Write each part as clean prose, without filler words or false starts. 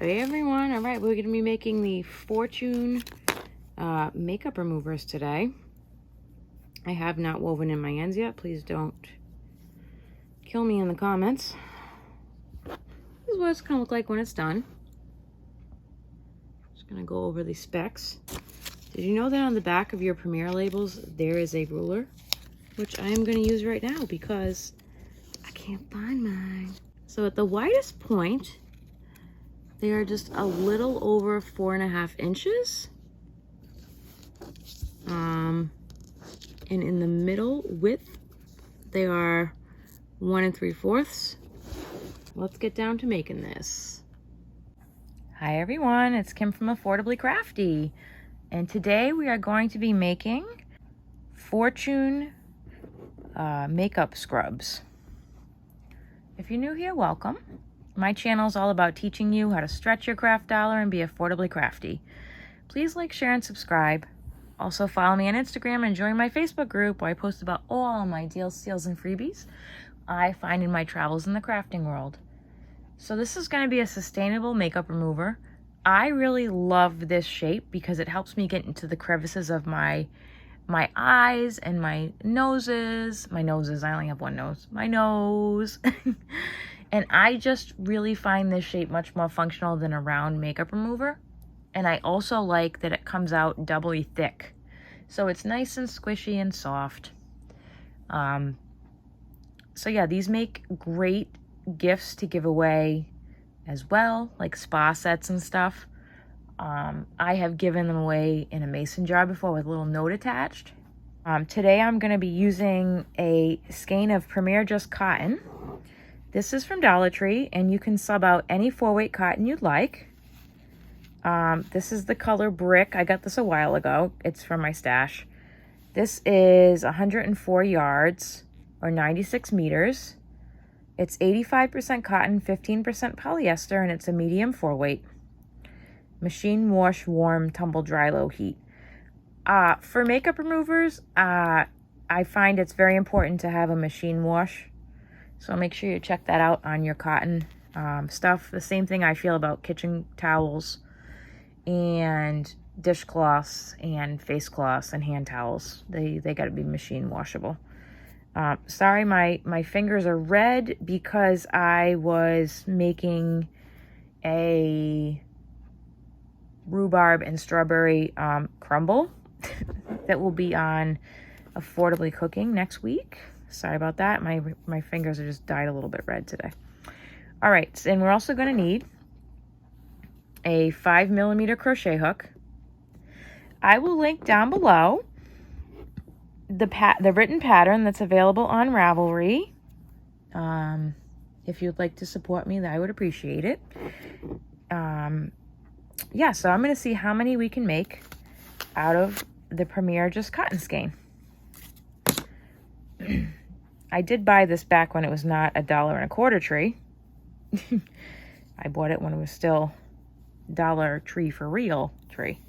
Hey everyone, all right, we're going to be making the Fortune makeup removers today. I have not woven in my ends yet. Please don't kill me in the comments. This is what it's going to look like when it's done. Just going to go over the specs. Did you know that on the back of your Premier labels there is a ruler? Which I am going to use right now because I can't find mine. So at the widest point, they are just a little over 4.5 inches. And in the middle width, they are 1 3/4. Let's get down to making this. Hi everyone, it's Kim from Affordably Crafty. And today we are going to be making Fortune makeup scrubs. If you're new here, welcome. My channel is all about teaching you how to stretch your craft dollar and be affordably crafty. Please like, share, and subscribe. Also follow me on Instagram and join my Facebook group where I post about all my deals, steals, and freebies I find in my travels in the crafting world. So this is going to be a sustainable makeup remover. I really love this shape because it helps me get into the crevices of my eyes and my noses. I only have one nose. My nose. And I just really find this shape much more functional than a round makeup remover. And I also like that it comes out doubly thick. So it's nice and squishy and soft. So yeah, these make great gifts to give away as well, like spa sets and stuff. I have given them away in a mason jar before with a little note attached. Today I'm going to be using a skein of Premier Just Cotton. This is from Dollar Tree, and you can sub out any 4-weight cotton you'd like. This is the color Brick. I got this a while ago. It's from my stash. This is 104 yards, or 96 meters. It's 85% cotton, 15% polyester, and it's a medium 4-weight. Machine wash, warm, tumble dry, low heat. For makeup removers, I find it's very important to have a machine wash. So make sure you check that out on your cotton stuff. The same thing I feel about kitchen towels and dishcloths and face cloths and hand towels. They got to be machine washable. Sorry, my fingers are red because I was making a rhubarb and strawberry crumble that will be on Affordably Cooking next week. Sorry about that. My fingers are just dyed a little bit red today. All right, and we're also going to need a 5mm crochet hook. I will link down below the written pattern that's available on Ravelry. If you'd like to support me, I would appreciate it. Yeah, so I'm going to see how many we can make out of the Premier Just Cotton skein. I did buy this back when it was not $1.25 tree. I bought it when it was still Dollar Tree for real tree.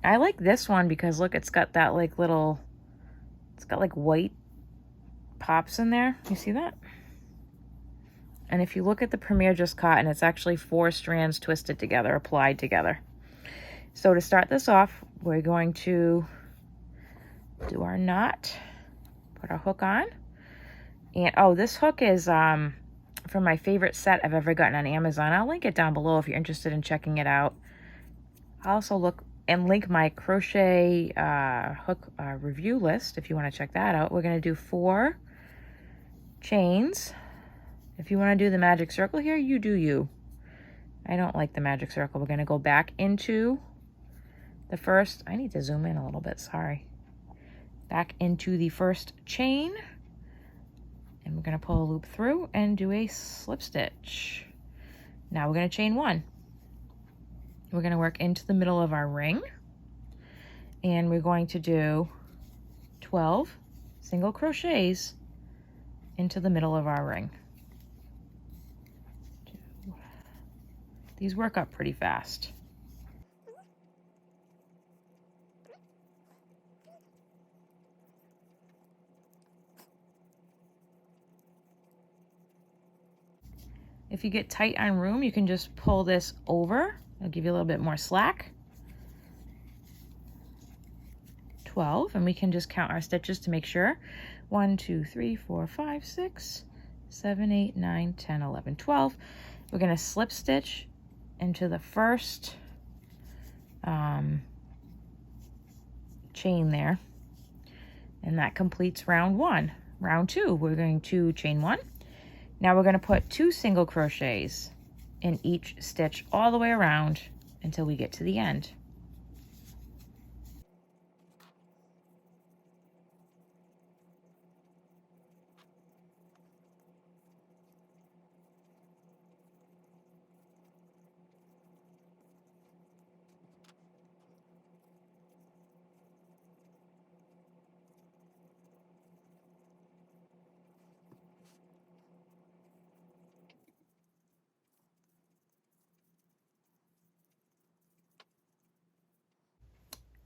I like this one because look, it's got that like little, it's got like white pops in there. You see that? And if you look at the Premier Just Cotton, it's actually 4 strands twisted together, applied together. So to start this off, we're going to do our knot, put our hook on. And oh, this hook is from my favorite set I've ever gotten on Amazon. I'll link it down below if you're interested in checking it out. I'll also link my crochet hook review list if you want to check that out. We're going to do 4 chains. If you want to do the magic circle here, you do you. I don't like the magic circle. We're going to go back into the first, I need to zoom in a little bit, sorry. Back into the first chain. And we're going to pull a loop through and do a slip stitch. Now we're going to chain 1. We're going to work into the middle of our ring. And we're going to do 12 single crochets into the middle of our ring. These work up pretty fast. If you get tight on room, you can just pull this over. It'll give you a little bit more slack. 12, and we can just count our stitches to make sure. 1, 2, 3, 4, 5, 6, 7, 8, 9, 10, 11, 12. We're going to slip stitch into the first chain there, and that completes round 1. Round 2, we're going to chain 1. Now we're going to put 2 single crochets in each stitch all the way around until we get to the end.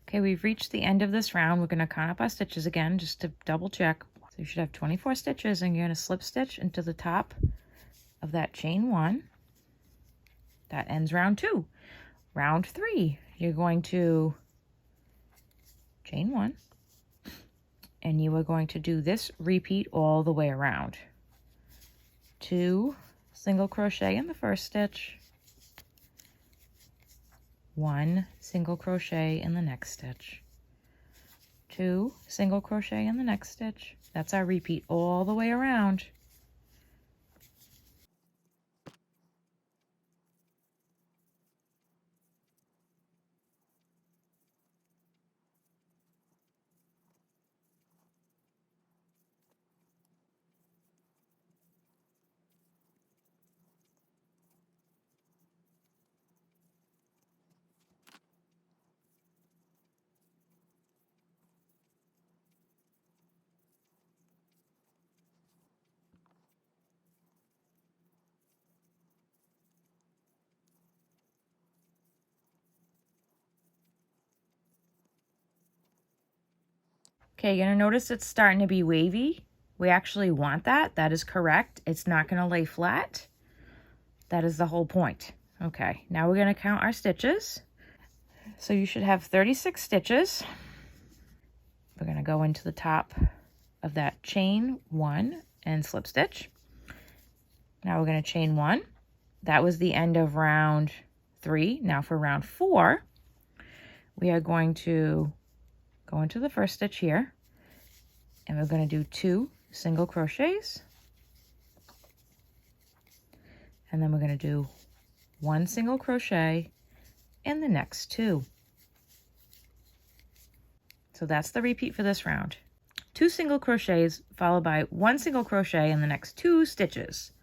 Okay, we've reached the end of this round. We're going to count up our stitches again just to double check. So you should have 24 stitches, and you're going to slip stitch into the top of that chain 1. That ends round 2. Round 3, you're going to chain 1, and you are going to do this repeat all the way around. 2 single crochet in the first stitch, 1 single crochet in the next stitch, 2 single crochet in the next stitch. That's our repeat all the way around. Okay, you're going to notice it's starting to be wavy. We actually want that. That is correct. It's not going to lay flat. That is the whole point. Okay, now we're going to count our stitches. So you should have 36 stitches. We're going to go into the top of that chain 1 and slip stitch. Now we're going to chain 1. That was the end of round 3. Now for round 4, we are going to go into the first stitch here, and we're going to do 2 single crochets, and then we're going to do 1 single crochet in the next 2. So that's the repeat for this round. 2 single crochets followed by 1 single crochet in the next 2 stitches.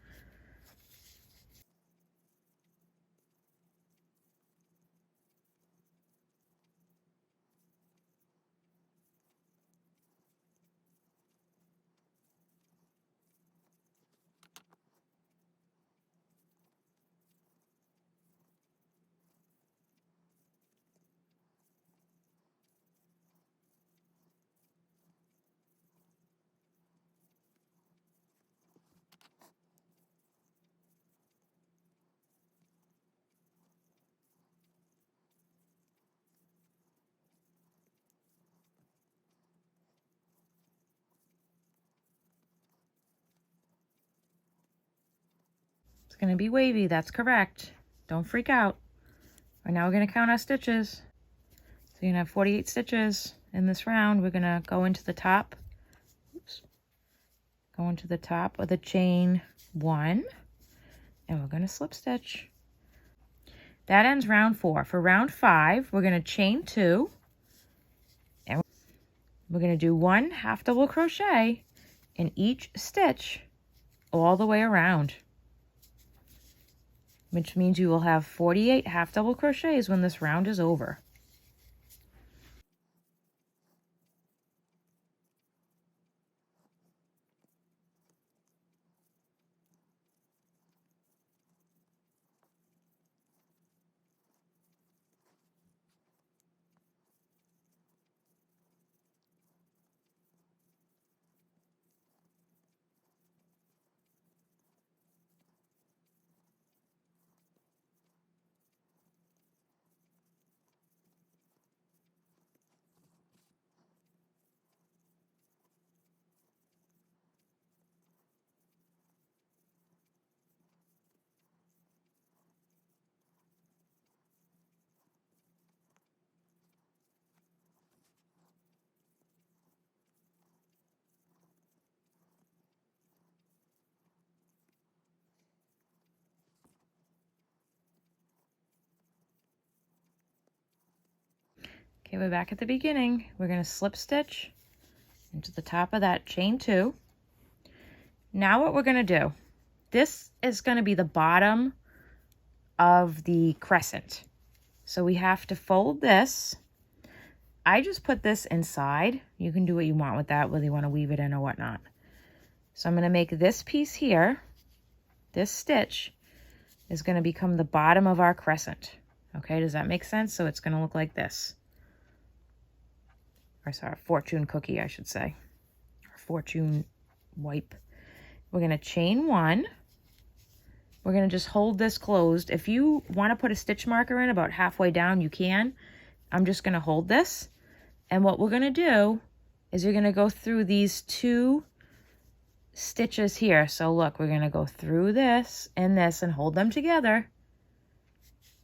It's going to be wavy, that's correct. Don't freak out. And now we're going to count our stitches. So you're going to have 48 stitches in this round. We're going to go into the top. Oops. Go into the top of the chain 1, and we're going to slip stitch. That ends round 4. For round 5, we're going to chain 2, and we're going to do 1 half double crochet in each stitch all the way around, which means you will have 48 half double crochets when this round is over. Okay, we're back at the beginning. We're going to slip stitch into the top of that chain 2. Now what we're going to do, this is going to be the bottom of the crescent. So we have to fold this. I just put this inside. You can do what you want with that, whether you want to weave it in or whatnot. So I'm going to make this piece here, this stitch, is going to become the bottom of our crescent. Okay, does that make sense? So it's going to look like this. Or sorry, fortune cookie, I should say. Or fortune wipe. We're going to chain 1. We're going to just hold this closed. If you want to put a stitch marker in about halfway down, you can. I'm just going to hold this. And what we're going to do is you're going to go through these 2 stitches here. So look, we're going to go through this and hold them together.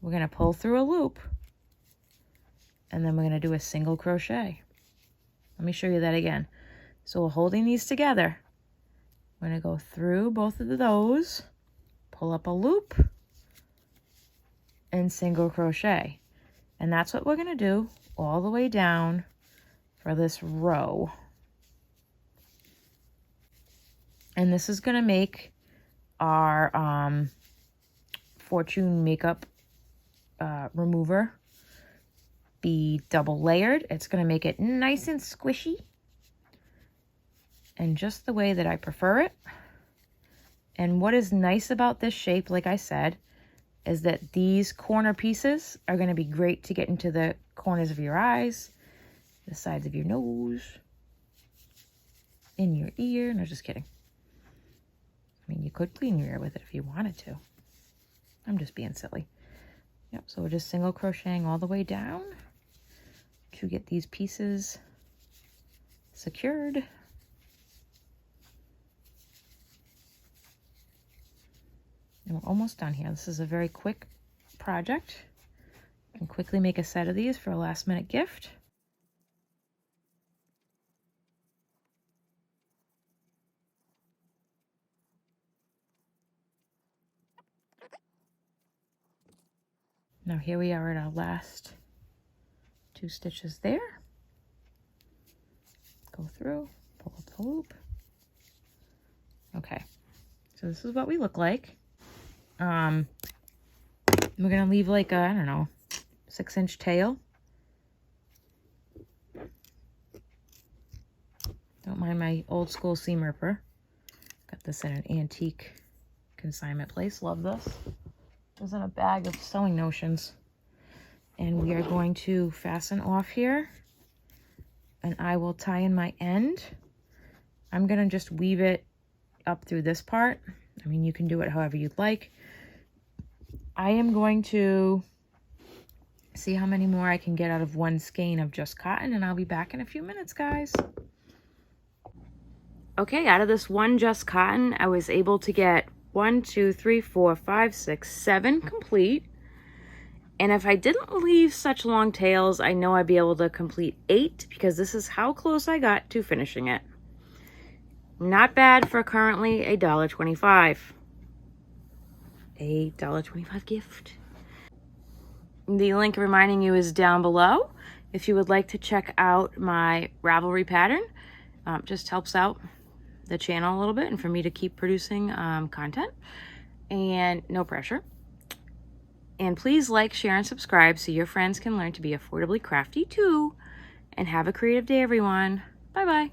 We're going to pull through a loop. And then we're going to do a single crochet. Let me show you that again. So we're holding these together. We're going to go through both of those, pull up a loop, and single crochet. And that's what we're going to do all the way down for this row. And this is going to make our fortune makeup remover be double layered. It's going to make it nice and squishy and just the way that I prefer it. And what is nice about this shape, like I said, is that these corner pieces are going to be great to get into the corners of your eyes, the sides of your nose, in your ear. No, just kidding. I mean, you could clean your ear with it if you wanted to. I'm just being silly. Yep, so we're just single crocheting all the way down to get these pieces secured. And we're almost done here. This is a very quick project. You can quickly make a set of these for a last minute gift. Now here we are at our last 2 stitches there. Go through, pull up the loop. Okay, so this is what we look like. We're gonna leave like a, I don't know, 6-inch tail. Don't mind my old school seam ripper. Got this in an antique consignment place. Love this. It was in a bag of sewing notions. And we are going to fasten off here. And I will tie in my end. I'm gonna just weave it up through this part. I mean, you can do it however you'd like. I am going to see how many more I can get out of one skein of just cotton, and I'll be back in a few minutes, guys. Okay, out of this one just cotton, I was able to get 1, 2, 3, 4, 5, 6, 7 complete. And if I didn't leave such long tails, I know I'd be able to complete 8, because this is how close I got to finishing it. Not bad for currently $1.25. $1.25 gift. The link reminding you is down below. If you would like to check out my Ravelry pattern, just helps out the channel a little bit and for me to keep producing content, and no pressure. And please like, share, and subscribe so your friends can learn to be affordably crafty too. And have a creative day, everyone. Bye-bye.